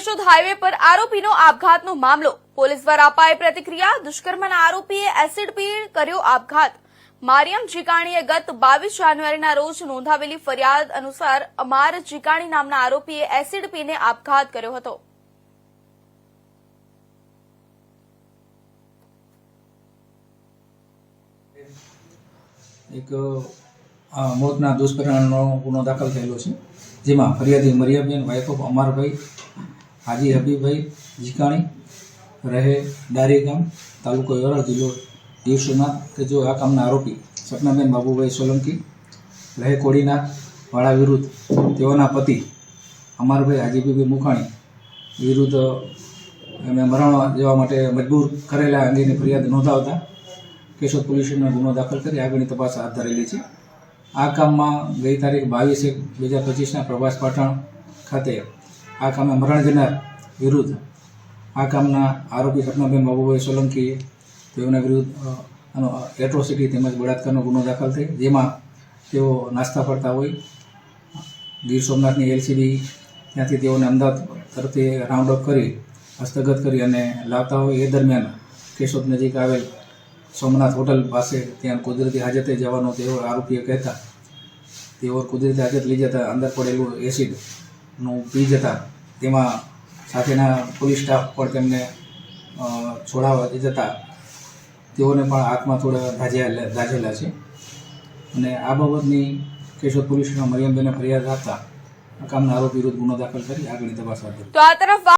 Keshod highway પર આરોપીનો આપઘાતનો મામલો police દ્વારા અપાઈ પ્રતિક્રિયા। દુષ્કર્મના આરોપીએ એસિડ પી કર્યો આપઘાત। મારિયમ જીકાણીએ ગત 22 જાન્યુઆરીના રોજ નોંધાવેલી ફરિયાદ અનુસાર અમાર જીકાણી નામના આરોપીએ એસિડ પીને આપઘાત કર્યો હતો। एक मौतना दुष्कर्मનો गुनो दाखल થયેલો છે, જેમાં ફરિયાદી મરિયમબેન વાઇફ ઓફ અમરભાઈ હાજી હબીબભાઈ જીકાણી રહે ડારી ગામ તાલુકો યોરા જિલ્લો ગીર સોમનાથ કે जो આ કામના આરોપી સપનાબેન બાબુભાઈ સોલંકી રહે કોડીનાથ વાળા વિરુદ્ધ તેઓના પતિ અમરભાઈ હાજીબીબી મુખાણી વિરુદ્ધ એમને મરણ જવા માટે મજબૂર કરેલા અંગેની ફરિયાદ નોંધાવતા કેશોદ પોલીસનો ગુનો દાખલ કરી આગળની તપાસ હાથ ધરેલી છે। આ કામમાં ગઈ તારીખ 22/1/2025ના પ્રભાસ પાટણ ખાતે આ કામે મરણ જનાર વિરુદ્ધ આ કામના આરોપી સપનાબેન બાબુભાઈ સોલંકી તેઓના વિરુદ્ધ એટ્રોસિટી તેમજ બળાત્કારનો ગુનો દાખલ થઈ, જેમાં તેઓ નાસ્તા ફરતા હોય ગીર સોમનાથની એલસીબી ત્યાંથી તેઓને અમદાવાદ તરફથી રાઉન્ડ અપ કરી હસ્તગત કરી અને લાવતા હોય એ દરમિયાન કેશોદ નજીક આવેલ સોમનાથ હોટલ પાસે ત્યાં કુદરતી હાજતે જવાનો તેઓ આરોપીએ કહેતા તેઓ કુદરતી હાજત લઈ જતા અંદર પડેલું એસિડનું પી જતા તેમાં સાથેના પોલીસ સ્ટાફ પણ તેમને છોડાવવા જતા તેઓને પણ હાથમાં થોડા દાઝેલા છે અને આ બાબતની કેશોદ પોલીસના મરિયમબેને ફરિયાદ આપતા આ કામના આરોપી વિરુદ્ધ ગુનો દાખલ કરી આગળની તપાસ હાથ ધરી। તો આ તરફ